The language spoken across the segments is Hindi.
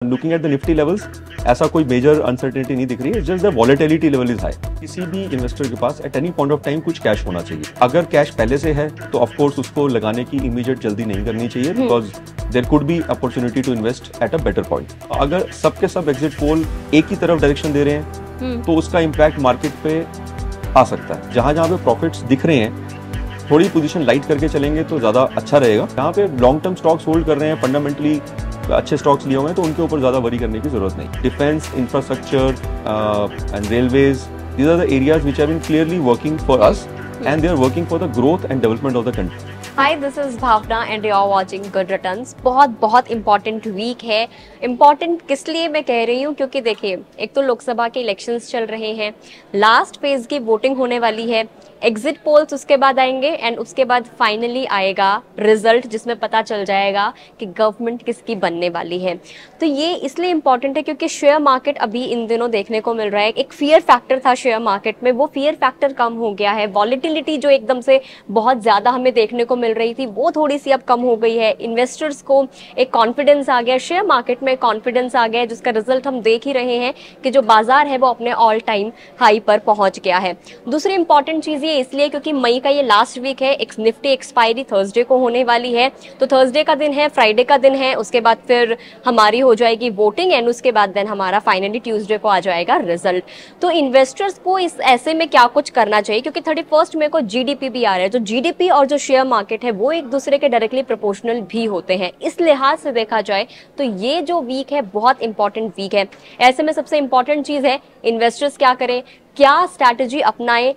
Looking at the Nifty levels, ऐसा कोई मेजर अनसर्टेनिटी नहीं दिख रही है, just the volatility level is high. किसी भी इन्वेस्टर के पास at any point of time कुछ कैश होना चाहिए। अगर कैश पहले से है तो ऑफ कोर्स उसको लगाने की इमीडिएट जल्दी नहीं करनी चाहिए, because there could be opportunity to invest at a better point. अगर सबके सब एग्जिट पोल एक ही तरफ डायरेक्शन दे रहे हैं तो उसका इम्पैक्ट मार्केट पे आ सकता है। जहां जहां पे प्रॉफिट्स दिख रहे हैं थोड़ी पोजीशन लाइट करके चलेंगे तो ज्यादा अच्छा रहेगा। यहाँ पे लॉन्ग टर्म स्टॉक्स होल्ड कर रहे हैं, फंडामेंटली अच्छे स्टॉक्स लिए हुए हैं, तो उनके ऊपर ज्यादा वरी करने की जरूरत नहीं। Defence, infrastructure and railways, these are the areas which have been clearly working for us and they are working for the growth and development of the country. Hi, this is Bhavna and you are watching Good Returns. बहुत इम्पॉर्टेंट वीक है। इम्पॉर्टेंट किस लिए मैं कह रही हूँ, क्योंकि देखिए, एक तो लोकसभा के इलेक्शंस चल रहे हैं, लास्ट फेज की वोटिंग होने वाली है, एग्जिट पोल्स उसके बाद आएंगे एंड उसके बाद फाइनली आएगा रिजल्ट जिसमें पता चल जाएगा कि गवर्नमेंट किसकी बनने वाली है। तो ये इसलिए इम्पॉर्टेंट है क्योंकि शेयर मार्केट अभी इन दिनों देखने को मिल रहा है, एक फियर फैक्टर था शेयर मार्केट में, वो फियर फैक्टर कम हो गया है। वॉलेटिलिटी जो एकदम से बहुत ज्यादा हमें देखने को मिल रही थी वो थोड़ी सी अब कम हो गई है। इन्वेस्टर्स को एक कॉन्फिडेंस आ गया, शेयर मार्केट में कॉन्फिडेंस आ गया, जिसका रिजल्ट हम देख ही रहे हैं कि जो बाजार है वो अपने ऑल टाइम हाई पर पहुंच गया है। दूसरी इंपॉर्टेंट चीज ये इसलिए क्योंकि मई का ये लास्ट वीक है, एक निफ्टी एक्सपायरी थर्सडे को होने वाली है, तो थर्सडे का दिन है, फ्राइडे का दिन है, उसके बाद फिर हमारी हो जाएगी वोटिंग एंड उसके बाद देन हमारा फाइनली ट्यूसडे को आ जाएगा रिजल्ट। तो इन्वेस्टर्स को इस ऐसे में क्या कुछ करना चाहिए, क्योंकि 31 मई को जीडीपी भी आ रहा है, तो जीडीपी और जो शेयर मार्केट है वो एक दूसरे के डायरेक्टली प्रोपोर्शनल भी होते हैं। इस लिहाज से देखा जाए तो ये जो वीक है बहुत इंपॉर्टेंट वीक है। ऐसे में सबसे इंपॉर्टेंट चीज है इन्वेस्टर्स क्या करें, क्या स्ट्रैटेजी अपनाएं।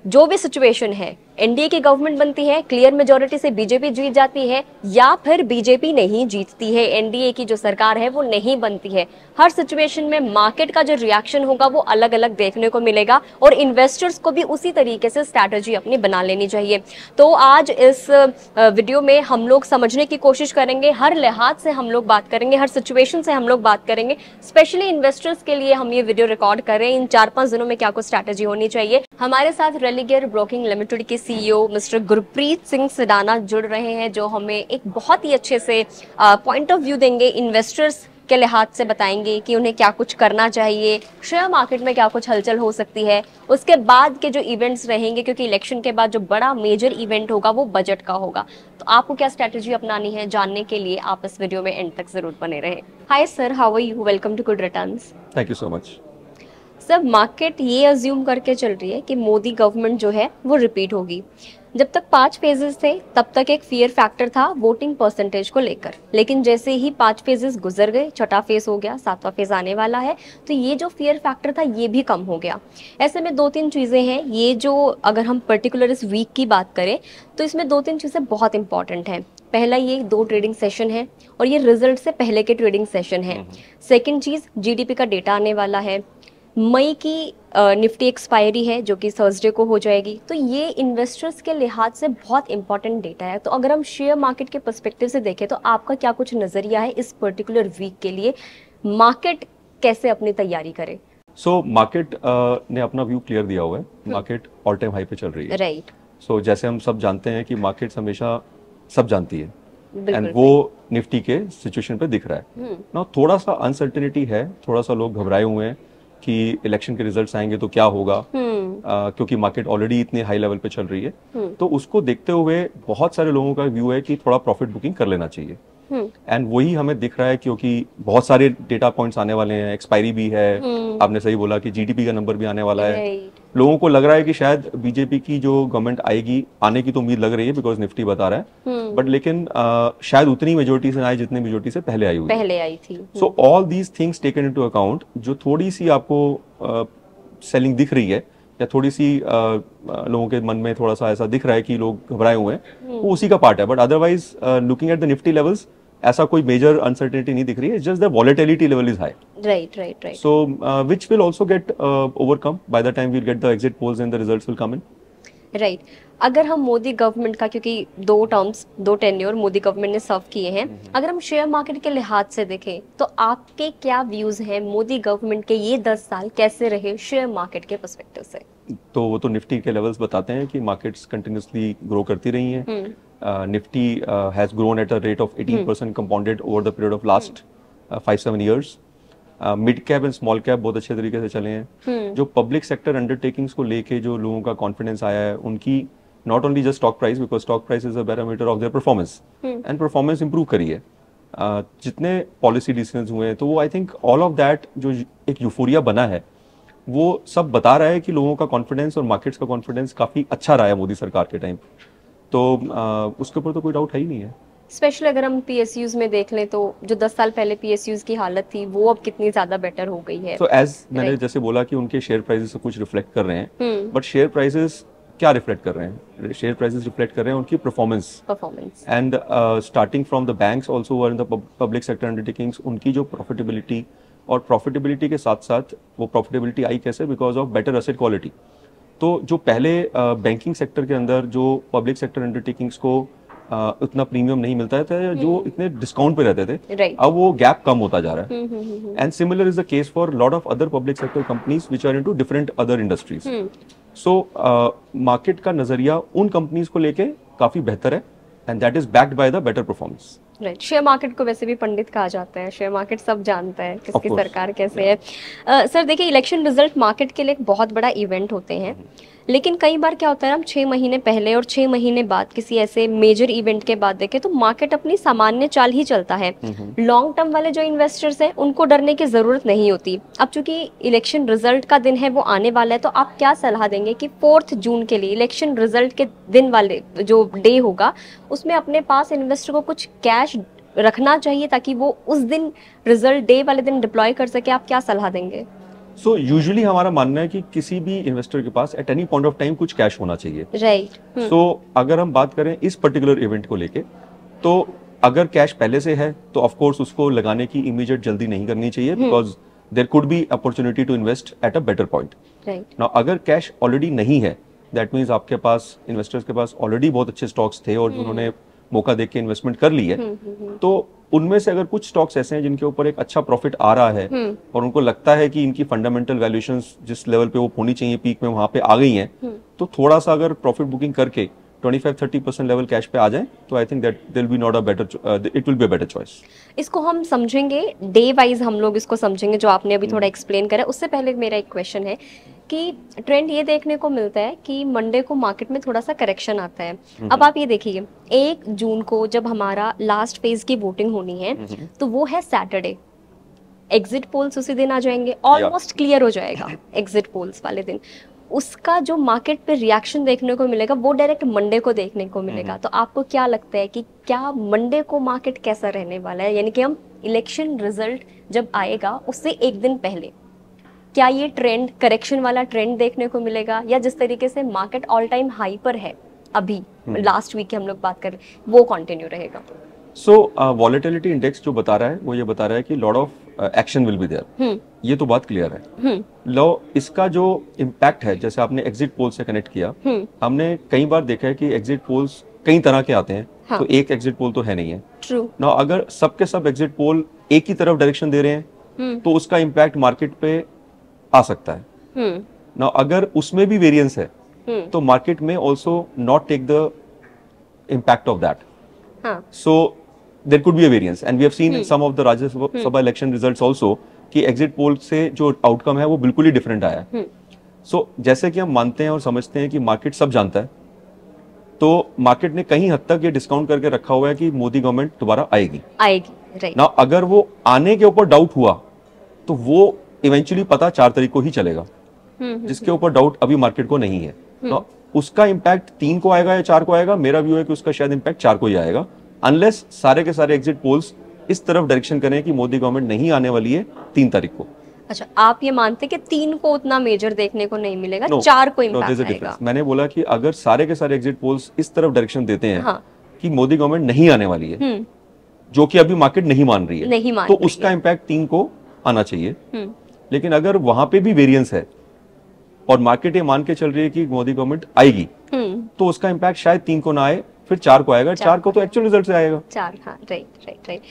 जो भी सिचुएशन है, एनडीए की गवर्नमेंट बनती है, क्लियर मेजोरिटी से बीजेपी जीत जाती है, या फिर बीजेपी नहीं जीतती है, एनडीए की जो सरकार है वो नहीं बनती है, हर सिचुएशन में मार्केट का जो रिएक्शन होगा वो अलग अलग देखने को मिलेगा और इन्वेस्टर्स को भी उसी तरीके से स्ट्रैटेजी अपनी बना लेनी चाहिए। तो आज इस वीडियो में हम लोग समझने की कोशिश करेंगे, हर लिहाज से हम लोग बात करेंगे, हर सिचुएशन से हम लोग बात करेंगे। स्पेशली इन्वेस्टर्स के लिए हम ये वीडियो रिकॉर्ड कर रहे हैं, इन 4-5 दिनों में क्या कुछ स्ट्रैटेजी होनी चाहिए। हमारे साथ रेलिगेयर ब्रोकिंग लिमिटेड के सीईओ मिस्टर गुरप्रीत सिंह सिडाना जुड़ रहे हैं, जो हमें एक बहुत ही अच्छे से पॉइंट ऑफ व्यू देंगे, इन्वेस्टर्स के लिहाज से बताएंगे कि उन्हें क्या कुछ करना चाहिए, शेयर मार्केट में क्या कुछ हलचल हो सकती है, उसके बाद के जो इवेंट्स रहेंगे, क्योंकि इलेक्शन के बाद जो बड़ा मेजर इवेंट होगा वो बजट का होगा। तो आपको क्या स्ट्रैटेजी अपनानी है, जानने के लिए आप इस वीडियो में एंड तक जरूर बने रहें। Hi sir, how are you? Welcome to good returns. Thank you so much. Sir, market ये अज्यूम करके चल रही है कि मोदी गवर्नमेंट जो है वो रिपीट होगी। जब तक 5 फेजेस थे तब तक एक फियर फैक्टर था वोटिंग परसेंटेज को लेकर, लेकिन जैसे ही 5 फेजेस गुजर गए, छठा फेज हो गया, 7वां फेज आने वाला है, तो ये जो फियर फैक्टर था ये भी कम हो गया। ऐसे में 2-3 चीज़ें हैं, ये जो अगर हम पर्टिकुलर इस वीक की बात करें तो इसमें 2-3 चीज़ें बहुत इंपॉर्टेंट हैं। पहला, ये 2 ट्रेडिंग सेशन है और ये रिजल्ट से पहले के ट्रेडिंग सेशन है। सेकेंड चीज़, जीडीपी का डेटा आने वाला है, मई की निफ्टी एक्सपायरी है जो कि थर्सडे को हो जाएगी। तो ये इन्वेस्टर्स के लिहाज से बहुत इंपॉर्टेंट डेटा है। तो अगर हम शेयर मार्केट के पर्सपेक्टिव से देखें तो आपका क्या कुछ नज़रिया है इस पर्टिकुलर वीक के लिए, मार्केट कैसे अपनी तैयारी करे? सो मार्केट ने अपना व्यू क्लियर दिया हुआ है, मार्केट ऑल टाइम हाई पे चल रही है। राइट। सो जैसे हम सब जानते हैं कि मार्केट हमेशा सब जानती है, एंड वो निफ्टी के सिचुएशन पे दिख रहा है ना। थोड़ा सा अनसर्टेनिटी है, थोड़ा सा लोग घबराए हुए हैं कि इलेक्शन के रिजल्ट्स आएंगे तो क्या होगा, क्योंकि मार्केट ऑलरेडी इतने हाई लेवल पे चल रही है। तो उसको देखते हुए बहुत सारे लोगों का व्यू है कि थोड़ा प्रॉफिट बुकिंग कर लेना चाहिए, एंड वही हमें दिख रहा है क्योंकि बहुत सारे डेटा पॉइंट्स आने वाले हैं, एक्सपायरी भी है, आपने सही बोला कि जीडीपी का नंबर भी आने वाला है। लोगों को लग रहा है कि शायद बीजेपी की जो गवर्नमेंट आएगी, आने की तो उम्मीद लग रही है बिकॉज निफ्टी बता रहा है, बट लेकिन शायद उतनी मेजोरिटी से आए जितनी मेजोरिटी से पहले आई थी। So all these things taken into account, जो थोड़ी सी आपको सेलिंग दिख रही है या थोड़ी सी लोगों के मन में थोड़ा सा ऐसा दिख रहा है कि लोग घबराए हुए हैं, वो उसी का पार्ट है। But otherwise looking at the Nifty levels, ऐसा कोई मेजर अनसर्टेनिटी नहीं दिख रही है, just the volatility level is high. Right. So which will also get overcome by the time we get the exit polls and the results will come in. Right. अगर हम मोदी गवर्नमेंट का, क्योंकि 2 टर्म्स 2 टेन्योर मोदी गवर्नमेंट ने सर्व किए हैं, अगर हम शेयर मार्केट के लिहाज से देखें तो आपके क्या व्यूज हैं, मोदी गवर्नमेंट के ये 10 साल कैसे रहे शेयर मार्केट के पर्सपेक्टिव से? तो वो तो निफ्टी के लेवल्स बताते हैं कि मार्केट्स कंटिन्यूसली ग्रो करती रही हैं। Nifty has grown at a rate of 18% compounded over the period of last 5-7 years. Mid cap and small cap बहुत अच्छे तरीके से चले हैं। जो पब्लिक सेक्टर अंडरटेकिंग्स को लेके जो लोगों का कॉन्फिडेंस आया है, उनकी not only just stock price, because stock price is a parameter of their performance, and performance improve करी है। जितने पॉलिसी डिसीजंस हुए हैं, तो वो I think all of that जो एक यूफोरिया बना है, वो सब बता रहा है कि लोगों का कॉन्फिडेंस और मार्केट्स का कॉन्फिडेंस काफी अच्छा रहा है मोदी सरकार के टाइम। तो उसके ऊपर तो कोई डाउट है ही नहीं है। स्पेशली अगर हम पीएसयूज में देख लें तो जो 10 साल पहले पीएसयूज की हालत थी वो अब कितनी ज्यादा बेटर हो गई है। तो एज मैंने जैसे बोला कि उनके शेयर प्राइसेस कुछ रिफ्लेक्ट कर रहे हैं, बट शेयर प्राइसेस क्या रिफ्लेक्ट कर रहे हैं? शेयर प्राइसेस रिफ्लेक्ट कर रहे हैं उनकी performance. And starting from the banks also were in the public sector undertakings, उनकी जो प्रॉफिटेबिलिटी, और प्रॉफिटेबिलिटी के साथ साथ वो प्रॉफिटेबिलिटी आई कैसे? Because of better asset quality. तो जो पहले बैंकिंग सेक्टर के अंदर जो पब्लिक सेक्टर अंडरटेकिंग्स को उतना प्रीमियम नहीं मिलता था, जो इतने डिस्काउंट पे रहते थे, अब वो गैप कम होता जा रहा है। And similar is the case for lot of other public sector companies which are into different other industries. So market का नजरिया उन कंपनीज को लेके काफी बेहतर है, and that is backed by the better performance. Right. Share market को वैसे भी पंडित कहा जाता है, शेयर मार्केट सब जानता है किसकी सरकार कैसे है। सर देखिए, इलेक्शन रिजल्ट मार्केट के लिए एक बहुत बड़ा इवेंट होते हैं, लेकिन कई बार क्या होता है, हम 6 महीने पहले और 6 महीने बाद किसी ऐसे मेजर इवेंट के बाद देखें तो मार्केट अपनी सामान्य चाल ही चलता है। लॉन्ग टर्म वाले जो इन्वेस्टर्स हैं उनको डरने की जरूरत नहीं होती। अब चूंकि इलेक्शन रिजल्ट का दिन है वो आने वाला है, तो आप क्या सलाह देंगे कि 4 जून के लिए इलेक्शन रिजल्ट के दिन वाले जो डे होगा उसमें अपने पास इन्वेस्टर को कुछ कैश रखना चाहिए ताकि वो उस दिन रिजल्ट डे वाले दिन डिप्लॉय कर सके? आप क्या सलाह देंगे? सो यूजुअली हमारा मानना है कि किसी भी इन्वेस्टर के पास at any point of time कुछ कैश होना चाहिए। राइट। सो अगर हम बात करें इस पर्टिकुलर इवेंट को लेके, तो अगर कैश पहले से है तो ऑफ कोर्स उसको लगाने की इमीडिएट जल्दी नहीं करनी चाहिए, because there could be opportunity to invest at a better point. Now अगर कैश ऑलरेडी नहीं है, दैट मीन्स आपके पास, इन्वेस्टर्स के पास ऑलरेडी बहुत अच्छे स्टॉक्स थे और उन्होंने मौका देख के इन्वेस्टमेंट कर ली है, तो उनमें से अगर कुछ स्टॉक्स ऐसे हैं जिनके ऊपर एक अच्छा प्रॉफिट आ रहा है और उनको लगता है कि इनकी फंडामेंटल वैल्यूएशंस जिस लेवल पे वो होनी चाहिए पीक में वहां पे आ गई हैं, तो थोड़ा सा अगर प्रॉफिट बुकिंग करके 25-30% लेवल कैश पे आ जाए, तो I think that there will be not a better, it will be a better choice. इसको हम समझेंगे डे वाइज, हम लोग इसको समझेंगे जो आपने अभी थोड़ा एक्सप्लेन करा। उससे पहले मेरा एक क्वेश्चन है कि ट्रेंड ये देखने को मिलता है कि मंडे को मार्केट में थोड़ा सा करेक्शन आता है। अब आप ये देखिए, 1 जून को जब हमारा लास्ट फेज की वोटिंग होनी है तो वो है सैटरडे। एग्जिट पोल्स उसी दिन आ जाएंगे, ऑलमोस्ट क्लियर हो जाएगा एग्जिट पोल्स वाले दिन। उसका जो मार्केट पे रिएक्शन देखने को मिलेगा वो डायरेक्ट मंडे को देखने को मिलेगा। तो आपको क्या लगता है कि क्या मंडे को मार्केट कैसा रहने वाला है? यानी कि हम इलेक्शन रिजल्ट जब आएगा उससे एक दिन पहले क्या ये ट्रेंड, करेक्शन वाला ट्रेंड देखने को मिलेगा, या जिस तरीके से मार्केट ऑल टाइम हाई पर है अभी, लास्ट वीक की हम लोग बात कर रहे हैं, वो कंटिन्यू रहेगा? सो वॉलेटिलिटी इंडेक्स जो बता रहा है वो ये बता रहा है कि lot of action will be there, ये तो बात क्लियर है। लो इसका जो इम्पैक्ट है, जैसे आपने एग्जिट पोल से कनेक्ट किया, हमने कई बार देखा है कि एग्जिट पोल्स कई तरह के आते हैं। हाँ. तो एक एग्जिट पोल तो है नहीं है। ट्रू। ना अगर सबके सब एग्जिट पोल एक ही तरफ डायरेक्शन दे रहे हैं तो उसका इम्पैक्ट मार्केट पे आ सकता है। ना अगर उसमें भी वेरिएंस है तो मार्केट में also not take the impact of that. So there could be a variance and we have seen in some of the Rajya Sabha election results also कि एग्जिट पोल से जो आउटकम है वो बिल्कुल ही डिफरेंट आया है। सो जैसे कि हम मानते हैं और समझते हैं कि मार्केट सब जानता है, तो मार्केट ने कहीं हद तक ये डिस्काउंट करके रखा हुआ है कि मोदी गवर्नमेंट दोबारा आएगी। राइट। ना अगर वो आने के ऊपर डाउट हुआ तो वो इवेंचुअली पता 4 तारीख को ही चलेगा, जिसके ऊपर डाउट अभी मार्केट को नहीं है। तो उसका इम्पैक्ट 3 को आएगा या 4 को आएगा, मेरा व्यू है कि उसका शायद इम्पैक्ट 4 को ही आएगा, अनलेस सारे के सारे एग्जिट पोल्स इस तरफ डायरेक्शन करें कि मोदी गवर्नमेंट नहीं आने वाली है 3 तारीख को। अच्छा, आप ये मानते हैं कि 3 को उतना मेजर देखने को नहीं मिलेगा, 4 को इम्पैक्ट आएगा? मैंने बोला कि अगर सारे के सारे एग्जिट पोल्स इस तरफ डायरेक्शन देते हैं कि मोदी गवर्नमेंट नहीं आने वाली है, जो कि अभी मार्केट नहीं मान रही है, तो उसका इम्पैक्ट 3 को आना चाहिए। लेकिन अगर वहां पे भी वेरिएंस है और मार्केट ये मान के चल रही है कि मोदी गवर्नमेंट आएगी, तो उसका इम्पैक्ट शायद 3 को ना आए, फिर 4 को आएगा। 4 को तो एक्चुअल रिजल्ट से आएगा। 4, हाँ, राइट।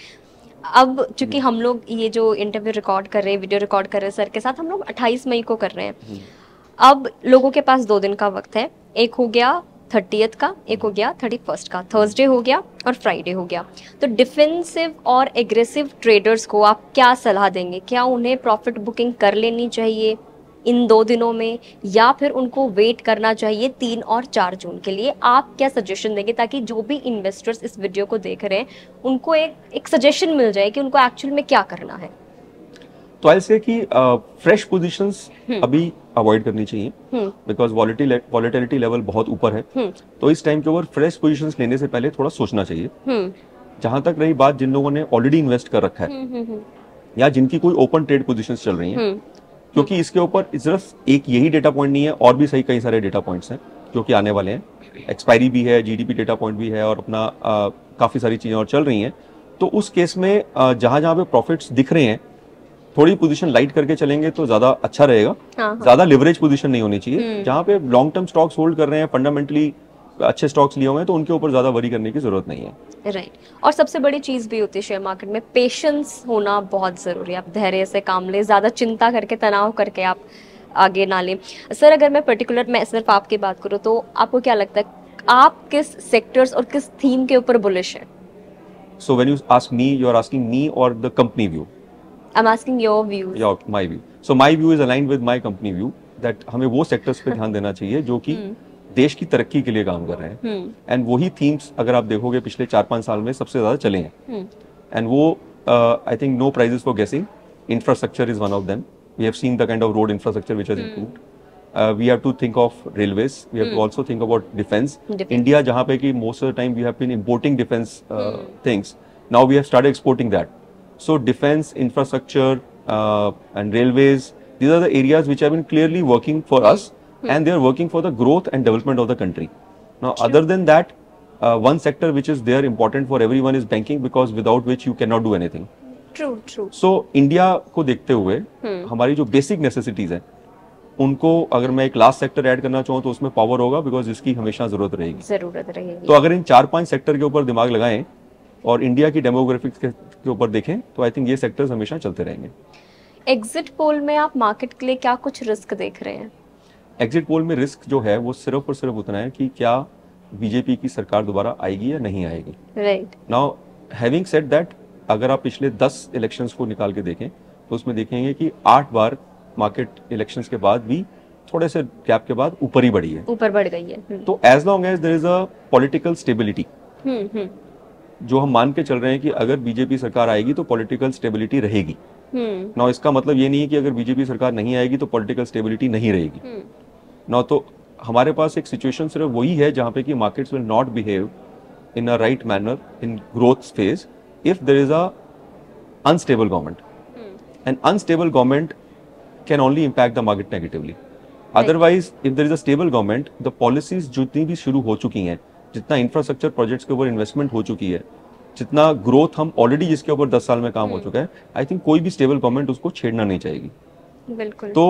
अब चूंकि हम लोग ये जो इंटरव्यू रिकॉर्ड कर रहे हैं, वीडियो रिकॉर्ड कर रहे हैं सर के साथ, हम लोग 28 मई को कर रहे हैं। अब लोगों के पास 2 दिन का वक्त है। एक हो गया 30th का, एक हो गया 31st का, थर्सडे हो गया और फ्राइडे हो गया। तो डिफेंसिव और एग्रेसिव ट्रेडर्स को आप क्या सलाह देंगे? क्या उन्हें प्रॉफिट बुकिंग कर लेनी चाहिए इन 2 दिनों में, या फिर उनको वेट करना चाहिए 3 और 4 जून के लिए? आप क्या सजेशन देंगे ताकि जो भी इन्वेस्टर्स इस वीडियो को देख रहे हैं उनको एक सजेशन मिल जाए कि उनको एक्चुअल में क्या करना है? तो आई से कि फ्रेश पोजीशंस अभी अवॉइड करनी चाहिए, बिकॉज वॉलेटिलिटी लेवल बहुत ऊपर है। तो इस टाइम के ऊपर फ्रेश पोजीशंस लेने से पहले थोड़ा सोचना चाहिए। जहां तक रही बात जिन लोगों ने ऑलरेडी इन्वेस्ट कर रखा है या जिनकी कोई ओपन ट्रेड पोजीशंस चल रही हैं, क्योंकि इसके ऊपर सिर्फ एक यही डेटा पॉइंट नहीं है, और भी सही कई सारे डेटा पॉइंट्स हैं जो कि आने वाले हैं। एक्सपायरी भी है, जीडीपी डेटा पॉइंट भी है, और अपना काफी सारी चीजें और चल रही हैं। तो उस केस में जहां जहां पे प्रॉफिट्स दिख रहे हैं, थोड़ी पोजीशन लाइट करके चलेंगे तो ज्यादा अच्छा रहेगा। ज्यादा लिवरेज पोजीशन नहीं होनी चाहिए। जहां पे लॉन्ग टर्म स्टॉक्स होल्ड कर रहे हैं, फंडामेंटली अच्छे स्टॉक्स लिए हुए हैं, तो उनके ऊपर ज्यादा वरी करने की जरूरत नहीं है। राइट। और सबसे बड़ी चीज भी होती है शेयर मार्केट में, पेशेंस होना बहुत जरूरी है। आप धैर्य से काम लें, ज्यादा चिंता करके, तनाव करके आप आगे ना लें। सर, अगर मैं पर्टिकुलर मैं सिर्फ आपकी बात करूँ तो आपको क्या लगता है आप किस सेक्टर्स और किस थीम के ऊपर बुलिश हैं? So when you ask me, you are asking me or the company view? I'm asking your views. My view. So my view is aligned with my company view that हमें वो सेक्टर्स पे ध्यान देना चाहिए जो कि देश की तरक्की के लिए काम कर रहे हैं। एंड वही थीम्स अगर आप देखोगे पिछले 4-5 साल में सबसे ज्यादा चले हैं। एंड वो I think no prizes for guessing, infrastructure is one of them. We have seen the kind of road infrastructure which has improved. We have to think of railways. We have to also think about defense. India, जहाँ पे कि most of the time we have been importing defense things. Now we have started exporting that. So defense, infrastructure, and railways, these are the areas which have been clearly working for us, and they are working for the growth and development of the country. Now, other than that, one sector which is there important for everyone is banking, because without which you cannot do anything. True, true. So India को देखते हुए हमारी जो basic necessities हैं उनको अगर मैं एक लास्ट सेक्टर ऐड करना चाहूँ तो उसमें पावर होगा, बिकॉज इसकी हमेशा जरूरत रहेगी। तो अगर इन 4-5 सेक्टर के ऊपर दिमाग लगाएं और इंडिया की डेमोग्राफिक्स के ऊपर देखें तो आई थिंक ये सेक्टर्स हमेशा चलते रहेंगे। एग्जिट पोल में आप मार्केट के लिए क्या कुछ रिस्क देख रहे हैं? एग्जिट पोल में रिस्क जो है वो सिर्फ और सिर्फ उतना है कि क्या बीजेपी की सरकार दोबारा आएगी या नहीं आएगी। Right. Now having said that, अगर आप पिछले 10 इलेक्शंस को निकाल के देखें तो उसमें देखेंगे कि 8 बार मार्केट इलेक्शंस के बाद भी थोड़े से गैप के बाद ऊपर ही बढ़ी है, ऊपर बढ़ गई है। तो as long as there is a political stability, जो हम मान के चल रहे हैं कि अगर बीजेपी सरकार आएगी तो पॉलिटिकल स्टेबिलिटी रहेगी। ना इसका मतलब ये नहीं है कि अगर बीजेपी सरकार नहीं आएगी तो पॉलिटिकल स्टेबिलिटी नहीं रहेगी। ना तो हमारे पास एक सिचुएशन सिर्फ वही है जहां पे कि markets will not behave in a right manner in growth phase if there is a unstable government. And unstable government can only impact the market negatively. Otherwise, if there is a stable government, the policies जितनी भी शुरू हो चुकी हैं, जितना इंफ्रास्ट्रक्चर प्रोजेक्ट्स के ऊपर इन्वेस्टमेंट हो चुकी है, जितना ग्रोथ हम ऑलरेडी जिसके ऊपर 10 साल में काम हो चुका है, आई थिंक कोई भी स्टेबल गवर्नमेंट उसको छेड़ना नहीं चाहेगी। बिल्कुल। तो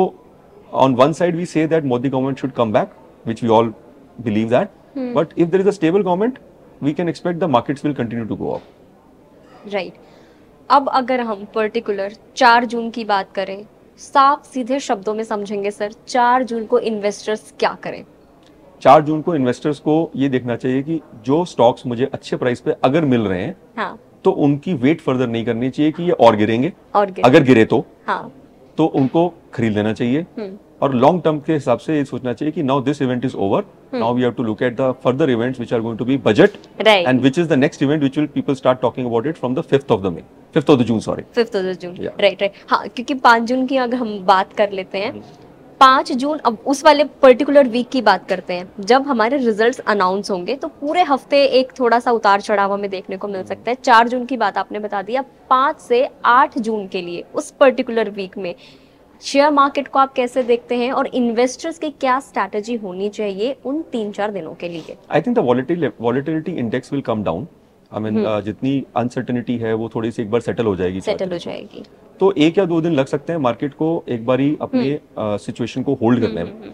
on one side we say that Modi government should come back, which we all believe that, but if there is a stable government we can expect the markets will continue to go up. Right. अब अगर हम पर्टिकुलर 4 जून की बात करें, साफ सीधे शब्दों में समझेंगे सर, 4 जून को इन्वेस्टर्स क्या करें? 4 जून को इन्वेस्टर्स को ये देखना चाहिए कि जो स्टॉक्स मुझे अच्छे प्राइस पे अगर मिल रहे हैं, हाँ, तो उनकी वेट फर्दर नहीं करनी चाहिए कि ये और गिरेंगे, अगर गिरे तो, हाँ, तो उनको खरीद लेना चाहिए। और लॉन्ग टर्म के हिसाब से ये सोचना चाहिए कि now this event is over, now we have to look at the further events which are going to be budget, and which is the next event which will people start talking about it from the 5th of June, sorry 5th of June. Right. हाँ, क्योंकि 5 जून की अगर हम बात कर लेते हैं, 5 जून, अब उस वाले पर्टिकुलर वीक की बात करते हैं जब हमारे रिजल्ट्स अनाउंस होंगे, तो पूरे हफ्ते एक थोड़ा सा उतार चढ़ाव हमें देखने को मिल सकता है। 4 जून की बात आपने बता दी। अब 5 से 8 जून के लिए उस पर्टिकुलर वीक में शेयर मार्केट को आप कैसे देखते हैं और इन्वेस्टर्स की क्या स्ट्रैटेजी होनी चाहिए उन 3-4 दिनों के लिए? I think the volatility index will come down. I mean जितनी अनसर्टेनिटी है वो थोड़ी सी एक बार सेटल हो जाएगी। तो 1 या 2 दिन लग सकते हैं मार्केट को एक बारी अपने सिचुएशन को होल्ड करने में,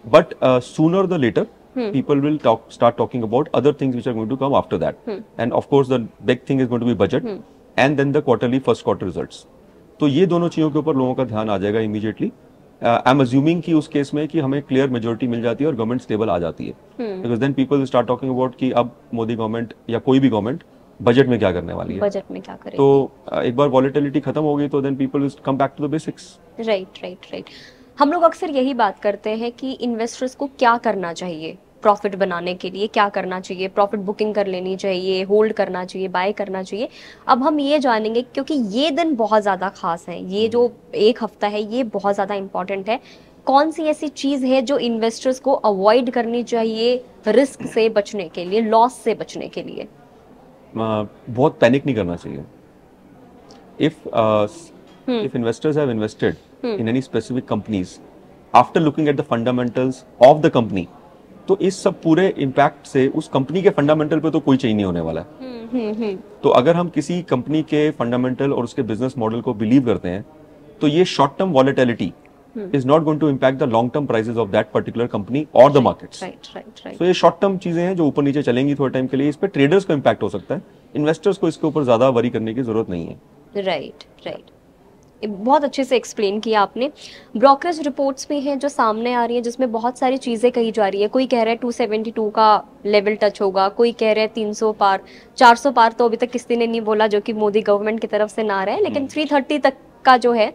but sooner the later people will start talking about other things which are going to come after that, and of course the big thing is going to be budget, and then the first quarter results. तो ये दोनों चीजों के ऊपर लोगों का ध्यान आ जाएगा इमीडिएटली। आई एम अज्यूमिंग कि उस केस में कि हमें क्लियर मेजोरिटी मिल जाती है और गवर्नमेंट स्टेबल आ जाती है, because then people start talking about कि अब मोदी गवर्नमेंट या कोई भी गवर्नमेंट बजट में क्या करने वाली है, बजट में क्या करेगी। तो एक बार वॉलेटिलिटी खत्म हो गई तो then people will come back to the basics. Right. हम लोग अक्सर यही बात करते हैं कि इन्वेस्टर्स को क्या करना चाहिए प्रॉफिट बनाने के लिए, क्या करना चाहिए, प्रॉफिट बुकिंग कर लेनी चाहिए, होल्ड करना चाहिए, बाय करना चाहिए। अब हम ये जानेंगे क्योंकि ये दिन बहुत ज़्यादा खास है, ये जो एक हफ्ता है ये बहुत ज़्यादा इंपॉर्टेंट है। कौन सी ऐसी चीज़ है जो इन्वेस्टर्स को अवॉइड करनी चाहिए रिस्क से बचने के लिए, लॉस से बचने के लिए? बहुत पैनिक नहीं करना चाहिए। if investors have invested in any specific companies after looking at the fundamentals of the company, तो इस सब पूरे इम्पैक्ट से उस कंपनी के फंडामेंटल पे तो कोई चेंज नहीं होने वाला है। तो अगर हम किसी कंपनी के फंडामेंटल और उसके बिजनेस मॉडल को बिलीव करते हैं तो ये short term volatility is not going to impact the long term prices of that particular company or the markets. Right. So ये शॉर्ट टर्म चीजें हैं जो ऊपर नीचे चलेंगी थोड़े टाइम के लिए, इस पे ट्रेडर्स को इम्पैक्ट हो सकता है, इन्वेस्टर्स को इसके ऊपर ज्यादा वरी करने की जरूरत नहीं है। राइट। बहुत अच्छे से एक्सप्लेन किया आपने। ब्रोकरेज रिपोर्ट्स भी हैं जो सामने आ रही है जिसमें बहुत सारी चीज़ें कही जा रही है। कोई कह रहा है 272 का लेवल टच होगा, कोई कह रहा है 300 पार, 400 पार तो अभी तक किसी ने नहीं बोला जो कि मोदी गवर्नमेंट की तरफ से ना रहे, लेकिन 330 तक का जो है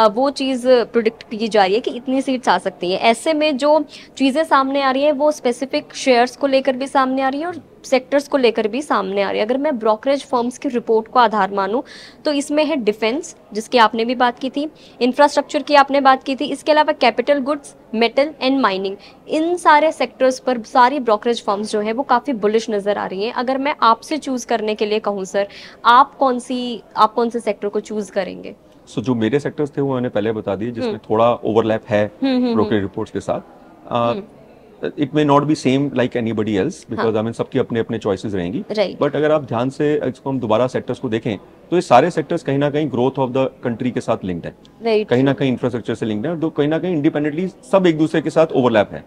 वो चीज़ प्रोडिक्ट की जा रही है कि इतनी सीट्स आ सकती हैं। ऐसे में जो चीज़ें सामने आ रही है वो स्पेसिफिक शेयर्स को लेकर भी सामने आ रही है और सेक्टर्स को लेकर भी सामने आ रही है। अगर मैं ब्रोकरेज फर्म्स की रिपोर्ट को आधार मानूं तो इसमें है डिफेंस, जिसकी आपने भी बात की थी, इंफ्रास्ट्रक्चर की आपने बात की थी, इसके अलावा capital goods, metal and mining, इन सारे सेक्टर्स पर सारी ब्रोकरेज फर्म्स जो है वो काफ़ी बुलिश नज़र आ रही हैं। अगर मैं आपसे चूज़ करने के लिए कहूँ सर, आप कौन से सेक्टर को चूज़ करेंगे? सो जो मेरे सेक्टर्स थे वो मैंने पहले बता दिए, जिसमें थोड़ा ओवरलैप है ब्रोकरेज रिपोर्ट्स के साथ। It may not be same like anybody else because I mean सबकी अपने अपने चॉइसेस रहेंगी, बट अगर आप ध्यान से इसको हम दोबारा सेक्टर्स को देखें तो ये सारे सेक्टर्स कहीं ना कहीं ग्रोथ ऑफ द कंट्री के साथ लिंक्ड है, कहीं ना कहीं इंफ्रास्ट्रक्चर से लिंक्ड है, तो कहीं ना कहीं इंडिपेंडेंटली सब एक दूसरे के साथ ओवरलैप है।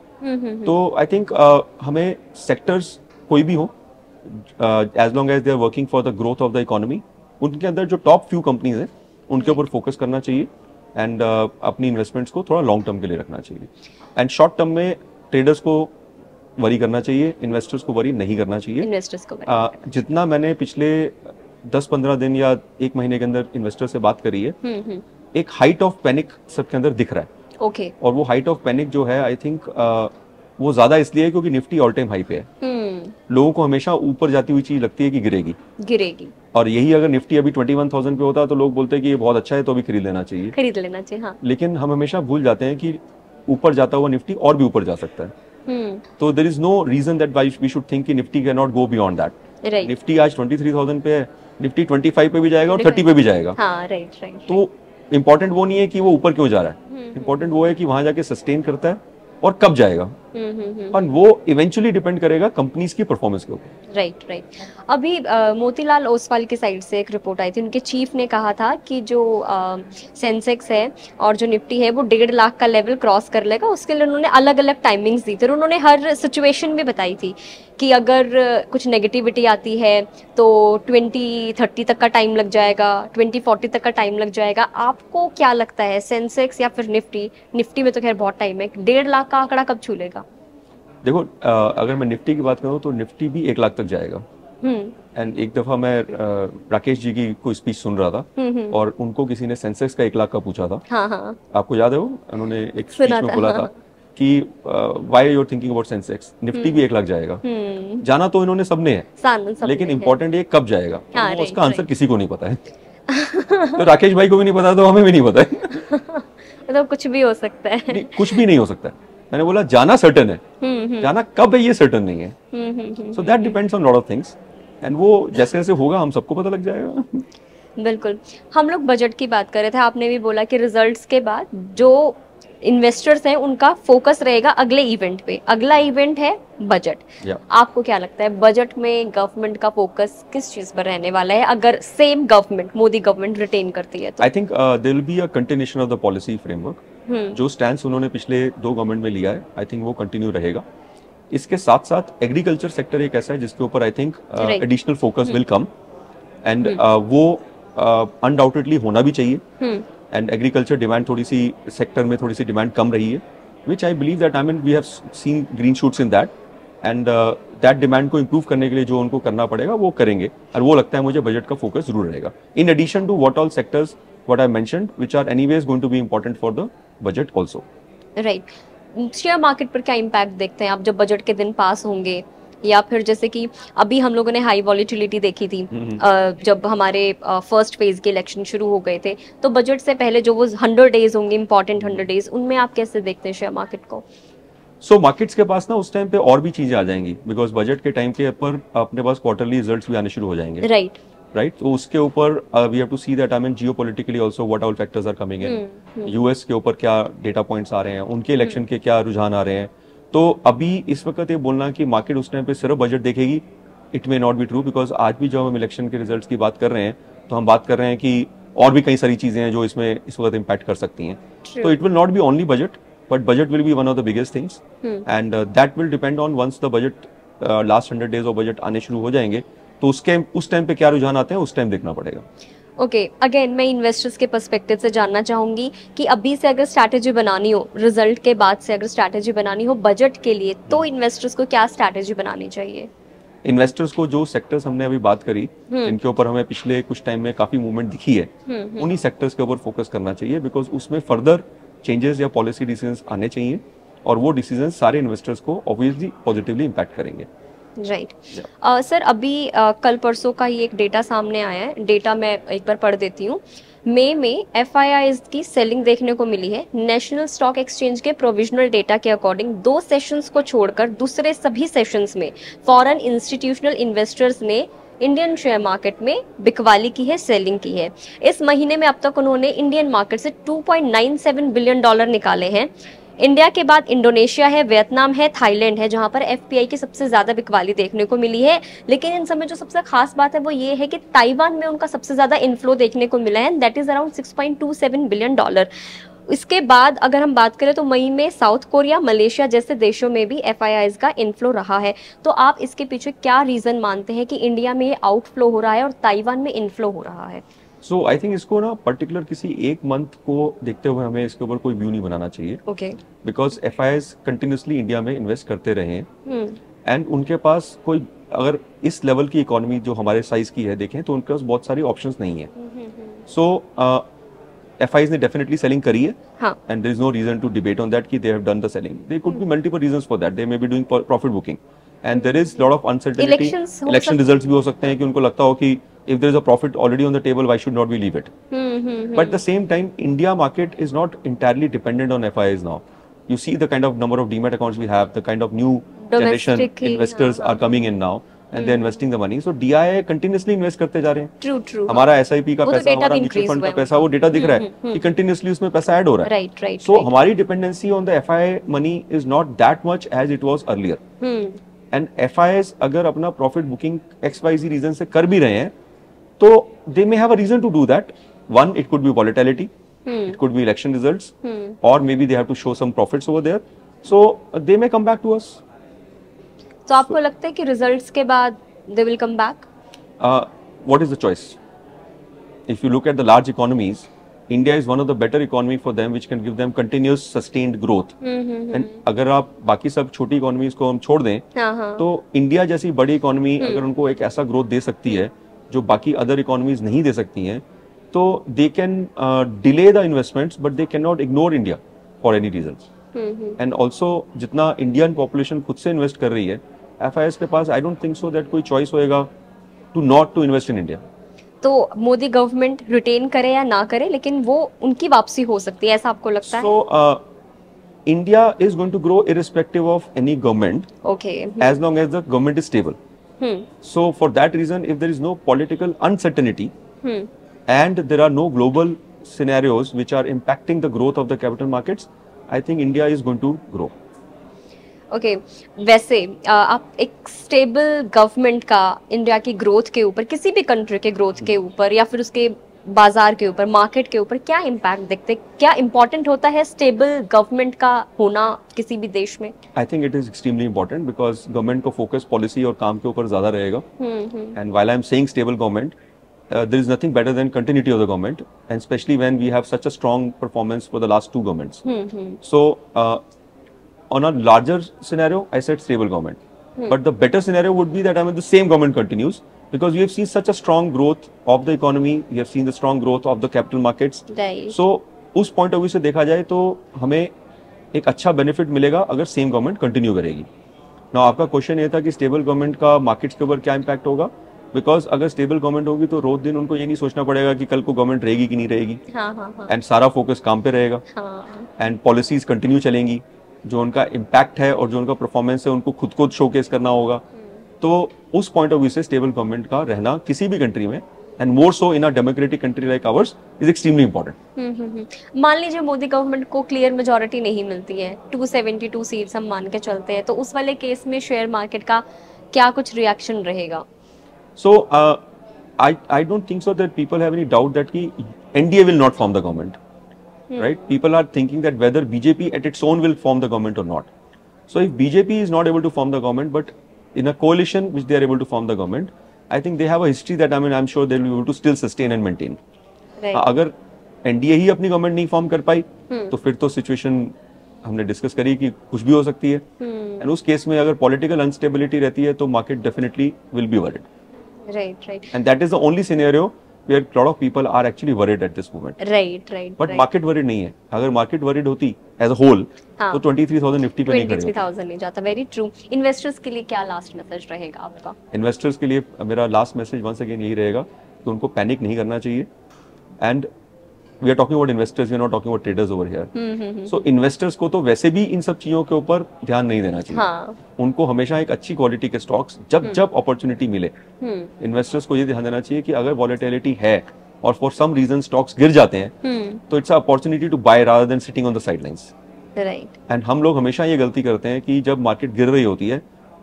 तो आई थिंक हमें सेक्टर्स कोई भी हो, as long as they are working for the growth of the economy, उनके अंदर जो टॉप फ्यू कंपनीज हैं उनके ऊपर फोकस करना चाहिए एंड अपनी इन्वेस्टमेंट्स को थोड़ा लॉन्ग टर्म के लिए रखना चाहिए। एंड शॉर्ट टर्म में ट्रेडर्स को वरी करना चाहिए, इन्वेस्टर्स को वरी नहीं करना चाहिए। इन्वेस्टर्स को जितना मैंने पिछले 10-15 दिन या एक महीने के अंदर इन्वेस्टर से बात करी है, एक हाइट ऑफ पैनिक सबके अंदर दिख रहा है। ओके। और वो हाइट ऑफ पैनिक जो है आई थिंक वो ज्यादा इसलिए है क्योंकि निफ्टी ऑल टाइम हाई पे है। लोगों को हमेशा ऊपर जाती हुई चीज लगती है कि गिरेगी, और यही अगर निफ्टी अभी 21,000 पे होता तो लोग बोलते हैं कि ये बहुत अच्छा है तो अभी खरीद लेना चाहिए। हाँ। लेकिन हम हमेशा भूल जाते हैं कि ऊपर जाता हुआ निफ्टी और भी ऊपर जा सकता है। तो there is no reason that we should think कि Nifty can not go beyond that. Nifty आज 23,000 पे है, निफ्टी 25 पे भी जाएगा और 30 पे भी जाएगा। तो इम्पोर्टेंट वो नहीं है कि वो ऊपर क्यों जा रहा है, इम्पोर्टेंट वो है कि वहां जाके सस्टेन करता है और कब जाएगा, और वो इवेंचुअली डिपेंड करेगा कंपनीज की परफॉर्मेंस के ऊपर। राइट। अभी मोतीलाल ओसवाल की साइड से एक रिपोर्ट आई थी, उनके चीफ ने कहा था कि जो सेंसेक्स है और जो निफ्टी है वो 1.5 लाख का लेवल क्रॉस कर लेगा। उसके लिए उन्होंने अलग अलग टाइमिंग्स दी थी और उन्होंने हर सिचुएशन भी बताई थी कि अगर कुछ नेगेटिविटी आती है तो 2030 तक का टाइम लग जाएगा, 2040 तक का टाइम लग जाएगा। आपको क्या लगता है, सेंसेक्स या फिर निफ्टी में तो खैर बहुत टाइम है, 1.5 लाख का आंकड़ा कब छू लेगा? देखो, अगर मैं निफ्टी की बात करूं तो निफ्टी भी 1 लाख तक जाएगा। एंड एक दफा मैं राकेश जी की कोई स्पीच सुन रहा था और उनको किसी ने सेंसेक्स का 1 लाख का पूछा था। हाँ। आपको याद है वो? उन्होंने एक स्पीच में बोला था कि why you are thinking about Sensex, Nifty भी 1 लाख जाएगा। जाना तो इन्होंने सबने है, लेकिन इम्पोर्टेंट ये कब जाएगा, तो उसका आंसर किसी को नहीं पता है। तो राकेश भाई को भी नहीं पता तो हमें भी नहीं पता है। मतलब कुछ भी हो सकता है। कुछ भी नहीं हो सकता है। मैंने बोला जाना सर्टेन है, जाना कब है ये सर्टेन नहीं है। So that depends on lot of things, and वो जैसे जैसे होगा हम सबको पता लग जाएगा। बिल्कुल। हम लोग बजट की बात कर रहे थे, आपने भी बोला कि रिजल्ट्स के बाद जो इन्वेस्टर्स हैं उनका फोकस रहेगा अगले इवेंट पे। अगला इवेंट है बजट। आपको क्या लगता है बजट में गवर्नमेंट का फोकस किस चीज पर रहने वाला है अगर same government, Modi government retain करती है तो? I think there will be a continuation of the policy framework. जो स्टैंड उन्होंने पिछले 2 गवर्नमेंट में लिया है, आई थिंक वो कंटिन्यू रहेगा। इसके साथ साथ एग्रीकल्चर सेक्टर एक ऐसा है जिसके ऊपर I think additional focus will come, and वो अनडाउटेडली होना भी चाहिए। एंड एग्रीकल्चर डिमांड थोड़ी सी सेक्टर में थोड़ी सी डिमांड कम रही है, which I believe that I mean we have seen green shoots in that, and that demand को इम्प्रूव करने के लिए जो उनको करना पड़ेगा वो करेंगे, और वो लगता है मुझे बजट का फोकस जरूर रहेगा, in addition to what all sectors what I mentioned which are anyways going to be important for the budget also. Right. Share market पर क्या इम्पैक्ट देखते हैं आप जब बजट के दिन पास होंगे, या फिर जैसे कि अभी हम लोगों ने हाई वॉलिटिलिटी देखी थी जब हमारे फर्स्ट फेज के इलेक्शन शुरू हो गए थे, तो बजट से पहले जो वो 100 डेज होंगे, इंपॉर्टेंट 100 डेज, उनमें आप कैसे देखते हैं शेयर मार्केट को? सो मार्केट्स के पास ना उस टाइम पे और भी चीजें आ जाएंगी, बिकॉज बजट के टाइम के ऊपर अपने पास क्वार्टरली रिजल्ट्स भी आने शुरू हो जाएंगे। राइट, तो उसके ऊपर we have to see that I mean geopolitically also what all factors are coming in, US के ऊपर क्या डेटा पॉइंट्स आ रहे हैं, उनके इलेक्शन के क्या रुझान आ रहे हैं। तो अभी इस वक्त ये बोलना कि मार्केट उस टाइम पे सिर्फ बजट देखेगी, it may not be true, because आज भी जब हम इलेक्शन के रिजल्ट्स की बात कर रहे हैं तो हम बात कर रहे हैं कि और भी कई सारी चीजें हैं जो इसमें इस वक्त इम्पैक्ट कर सकती हैं। तो it will not be only budget, but budget will be one of the biggest things, and that will depend on once the budget last 100 days of budget आने शुरू हो जाएंगे, तो उस टाइम पे क्या रुझान आते हैं उस टाइम देखना पड़ेगा। ओके, अगेन मैं इन्वेस्टर्स के पर्सपेक्टिव से जानना चाहूंगी कि अभी से अगर स्ट्रैटेजी बनानी हो, रिजल्ट के बाद से अगर स्ट्रैटेजी बनानी हो बजट के लिए, तो इन्वेस्टर्स को क्या स्ट्रैटेजी बनानी चाहिए? इन्वेस्टर्स को जो सेक्टर्स हमने अभी बात करी, इनके ऊपर हमें पिछले कुछ टाइम में काफी मूवमेंट दिखी है, उन्हीं सेक्टर्स के ऊपर फोकस करना चाहिए, बिकॉज उसमें फर्दर चेंजेस या पॉलिसी डिसीजंस आने चाहिए, और वो डिसीजंस सारे इन्वेस्टर्स को ऑब्वियसली पॉजिटिवली इम्पैक्ट करेंगे। राइट। सर अभी कल परसों का ही एक डेटा सामने आया है, डेटा मैं एक बार पढ़ देती हूँ। मई में FIIs की सेलिंग देखने को मिली है। नेशनल स्टॉक एक्सचेंज के प्रोविजनल डेटा के अकॉर्डिंग 2 सेशंस को छोड़कर दूसरे सभी सेशंस में फॉरेन इंस्टीट्यूशनल इन्वेस्टर्स ने इंडियन शेयर मार्केट में बिकवाली की है, सेलिंग की है। इस महीने में अब तक उन्होंने इंडियन मार्केट से $2.97 बिलियन निकाले हैं। इंडिया के बाद इंडोनेशिया है, वियतनाम है, थाईलैंड है, जहां पर FPI की सबसे ज्यादा बिकवाली देखने को मिली है। लेकिन इन समय जो सबसे खास बात है वो ये है कि ताइवान में उनका सबसे ज्यादा इनफ्लो देखने को मिला है, दैट इज अराउंड $6.27 बिलियन। इसके बाद अगर हम बात करें तो मई में साउथ कोरिया, मलेशिया जैसे देशों में भी FIIs का इनफ्लो रहा है। तो आप इसके पीछे क्या रीजन मानते हैं कि इंडिया में आउटफ्लो हो रहा है और ताइवान में इनफ्लो हो रहा है? सो आई थिंक इसको ना पर्टिकुलर किसी एक मंथ को देखते हुए हमें इसके ऊपर कोई व्यू नहीं बनाना चाहिए, okay, because FIIs continuously India में इन्वेस्ट करते रहे हैं, एंड उनके पास कोई, अगर इस लेवल की इकोनॉमी जो हमारे साइज की है देखें तो उनके पास बहुत सारी ऑप्शंस नहीं है। सो FIIs ने डेफिनेटली सेलिंग करी है, and there is no reason to debate on that कि they have done the selling. There could be multiple reasons for that, they may be doing profit booking, and there is lot of uncertainty. Election results भी हो सकते हैं कि उनको लगता हो कि if there is a profit already on the table, why should not we leave it? But at the same time, India market is not entirely dependent on FIIs now. You see the kind of number of demat accounts we have, the kind of new generation investors are coming in now, and they're investing the money. So DII continuously invest करते जा रहे हैं। True. हमारा SIP का पैसा, हमारा म्यूचुअल फंड का पैसा, वो डेटा दिख रहा है कि continuously उसमें पैसा ऐड हो रहा है। Right. So हमारी dependency on the FII money is not that much as it was earlier. And FIIs अगर अपना profit booking XYZ reason से कर भी रहे हैं, तो they may have a reason to do that. One, it could be volatility, it could be election results, or maybe they have to show some profits over there. So they may come back to us. तो आपको लगता है कि रिजल्ट्स के बाद they will come back? What is the choice? If you look at the large economies, India is one of the better economy for them, which can give them continuous sustained growth. And अगर आप बाकी सब छोटी इकोनॉमीज को हम छोड़ दें, तो इंडिया जैसी बड़ी इकोनॉमी अगर उनको एक ऐसा ग्रोथ दे सकती है जो बाकी अदर इकोनॉमीज नहीं दे सकती हैं, तो they can delay the investments, but they can not ignore India for any reasons. And also जितना इंडियन पॉपुलेशन खुद से इन्वेस्ट कर रही है, FIIs के पास I don't think so that कोई चॉइस होएगा to not to invest in India. तो मोदी गवर्नमेंट रिटेन करे या ना करे, लेकिन वो उनकी वापसी हो सकती है, ऐसा आपको लगता है? So India is going to grow irrespective of any government, okay, as long as the government is stable. So for that reason, if there is no political uncertainty and there are no global scenarios which are impacting the growth of the capital markets, I think India is going to grow. Okay, वैसे आप एक स्टेबल गवर्नमेंट का इंडिया की ग्रोथ के ऊपर, किसी भी कंट्री के ग्रोथ के ऊपर या फिर उसके बाजार के ऊपर, मार्केट के ऊपर क्या इम्पैक्ट देखते, क्या इम्पोर्टेंट होता है स्टेबल गवर्नमेंट का होना किसी भी देश में? I think it is extremely important, because government को फोकस पॉलिसी और काम के ऊपर ज्यादा रहेगा। And while I am saying stable government, there is nothing better than continuity of the government, and especially when we have such a strong performance for the last two governments. So on a larger scenario, I said stable government. But the better scenario would be that the same government continues, because we have seen such a strong growth of the economy, we have seen the strong growth of the capital markets. Right. So उस पॉइंट ऑफ व्यू से देखा जाए तो हमें एक अच्छा बेनिफिट मिलेगा अगर सेम गवर्नमेंट कंटिन्यू करेगी. ना आपका क्वेश्चन ये था कि स्टेबल गवर्नमेंट का मार्केट्स के ऊपर क्या इम्पैक्ट होगा, बिकॉज अगर स्टेबल गवर्नमेंट होगी तो रोज दिन उनको ये नहीं सोचना पड़ेगा कि कल को गवर्नमेंट रहेगी कि नहीं रहेगी. एंड सारा फोकस काम पे रहेगा. एंड पॉलिसीज कंटिन्यू चलेंगी. जो उनका इम्पैक्ट है और जो उनका परफॉर्मेंस है उनको खुद को शोकेस करना होगा. तो उस पॉइंट ऑफ व्यू से स्टेबल गवर्नमेंट का रहना किसी भी कंट्री में, and more so in a democratic country like ours, is extremely important. मान लीजिए मोदी गवर्नमेंट को क्लियर मेजोरिटी नहीं मिलती है, 272 सीट्स हम मान के चलते हैं, तो उस वाले केस में शेयर मार्केट का क्या कुछ रिएक्शन रहेगा? So I don't think so that people have any doubt that कि NDA will not form the government. Right? People are thinking that whether BJP at its own will form the government or not. So if BJP is not able to form the government, but in a coalition which they are able to form the government, I think they have a history that I'm sure they will be able to still sustain and maintain. Right. अगर एनडीए ही अपनी गवर्नमेंट नहीं फॉर्म कर पाई तो फिर तो सिचुएशन हमने डिस्कस करी कि कुछ भी हो सकती है. एंड उस केस में अगर पॉलिटिकल अनस्टेबिलिटी रहती है तो market definitely will be worried. Right. And that is the only scenario where a lot of people are actually worried at this moment. Right. But market worried नहीं है. अगर market worried होती as a whole, तो 23,000 निफ्टी पे नहीं खड़े होते. 23,000 नहीं जाता. Very true. Investors के लिए क्या last message रहेगा आपका? Investors के लिए मेरा last message once again यही रहेगा कि उनको पैनिक नहीं करना चाहिए. And we are talking about investors, we are not talking about traders over here. So investors को तो वैसे भी इन सब चीजों के ऊपर ध्यान नहीं देना चाहिए. उनको हमेशा एक अच्छी क्वालिटी के स्टॉक्स जब अपॉर्चुनिटी मिले, इन्वेस्टर्स को ये ध्यान देना चाहिए कि अगर वॉलेटिलिटी है और फॉर सम रीजन स्टॉक्स गिर जाते हैं तो it's opportunity to buy rather than sitting on the sidelines. Right. And हम लोग हमेशा ये गलती करते हैं कि जब मार्केट गिर रही होती है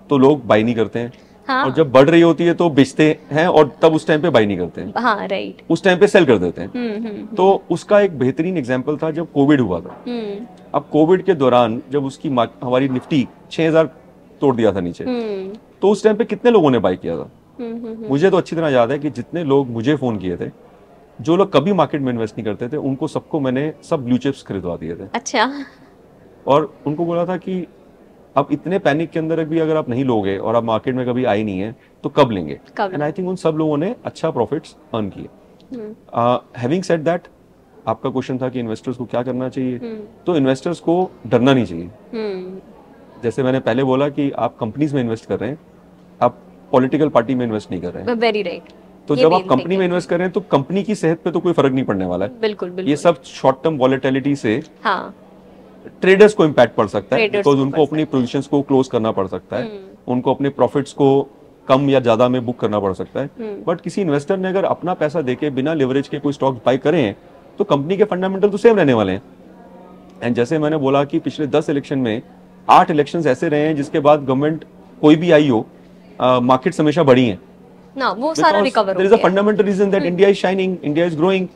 तो लोग बाय नहीं करते हैं. और जब बढ़ रही होती है तो बेचते हैं और तब उस टाइम पे बाय नहीं करते हैं. राइट. उस टाइम पे सेल कर देते हैं. तो उसका एक बेहतरीन एग्जांपल था जब कोविड हुआ था. अब कोविड के दौरान जब उसकी हमारी निफ्टी 6,000 तोड़ दिया था नीचे, तो उस टाइम पे कितने लोगों ने बाय किया था? मुझे तो अच्छी तरह याद है कि जितने लोग मुझे फोन किए थे, जो लोग कभी मार्केट में इन्वेस्ट नहीं करते थे, उनको सबको मैंने सब ब्लू चिप्स खरीदवा दिए थे. अच्छा. और उनको बोला था कि अब इतने पैनिक के अंदर भी अगर आप नहीं लोगे और आप मार्केट में कभी आए नहीं है तो कब लेंगे? एंड आई थिंक उन सब लोगों ने अच्छा प्रॉफिट्स अर्न किए. हैविंग सेड दैट, आपका क्वेश्चन था कि इन्वेस्टर्स को क्या करना चाहिए. तो इन्वेस्टर्स को डरना नहीं चाहिए. जैसे मैंने पहले बोला कि आप कंपनीज में इन्वेस्ट कर रहे हैं, आप पॉलिटिकल पार्टी में इन्वेस्ट नहीं कर रहे हैं. Very right. तो जब आप कंपनी में इन्वेस्ट कर रहे हैं तो कंपनी की सेहत पे तो कोई फर्क नहीं पड़ने वाला है. बिल्कुल. ये सब शॉर्ट टर्म वॉलेटिलिटी से ट्रेडर्स को इम्पैक्ट पड़ सकता है, बिकॉज उनको अपनी पोजीशंस को क्लोज करना पड़ सकता है, उनको अपने प्रॉफिट्स को कम या ज्यादा में बुक करना पड़ सकता है. बट किसी इन्वेस्टर ने अगर अपना पैसा देके बिना लिवरेज के कोई स्टॉक्स बाय करें तो कंपनी के फंडामेंटल तो सेम रहने वाले हैं. एंड जैसे मैंने बोला कि पिछले 10 इलेक्शन में 8 इलेक्शंस ऐसे रहे हैं जिसके बाद गवर्नमेंट कोई भी आई हो, मार्केट्स हमेशा बढ़ी हैं ना, वो सारा रिकवर हो गया. There is a fundamental reason that India is shining, India is growing.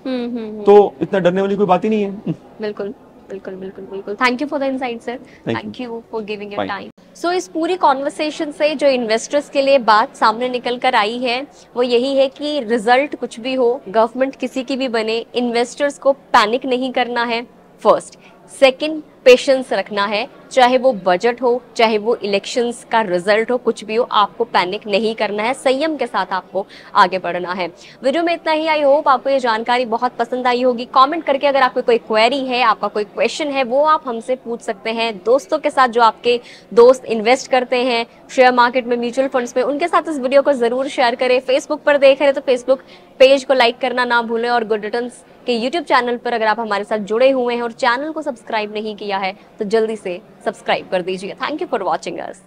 तो इतना डरने वाली कोई बात ही नहीं है. बिल्कुल. Thank you for the insight sir. Thank you for giving your time. So इस पूरी कॉन्वर्सेशन से जो इन्वेस्टर्स के लिए बात सामने निकल कर आई है वो यही है कि रिजल्ट कुछ भी हो, गवर्नमेंट किसी की भी बने, इन्वेस्टर्स को पैनिक नहीं करना है. फर्स्ट. सेकंड, पेशेंस रखना है. चाहे वो बजट हो, चाहे वो इलेक्शंस का रिजल्ट हो, कुछ भी हो, आपको पैनिक नहीं करना है. संयम के साथ आपको आगे बढ़ना है. वीडियो में इतना ही. आई होप आपको ये जानकारी बहुत पसंद आई होगी. कमेंट करके अगर आपको कोई क्वेरी है, आपका कोई क्वेश्चन है, वो आप हमसे पूछ सकते हैं. दोस्तों के साथ, जो आपके दोस्त इन्वेस्ट करते हैं शेयर मार्केट में, म्यूचुअल फंड्स में, उनके साथ इस वीडियो को जरूर शेयर करें. फेसबुक पर देख रहे हैं तो फेसबुक पेज को लाइक करना ना भूलें. और गुड रिटर्न्स के यूट्यूब चैनल पर अगर आप हमारे साथ जुड़े हुए हैं और चैनल को सब्सक्राइब नहीं किया है तो जल्दी से सब्सक्राइब कर दीजिए. Thank you for watching us.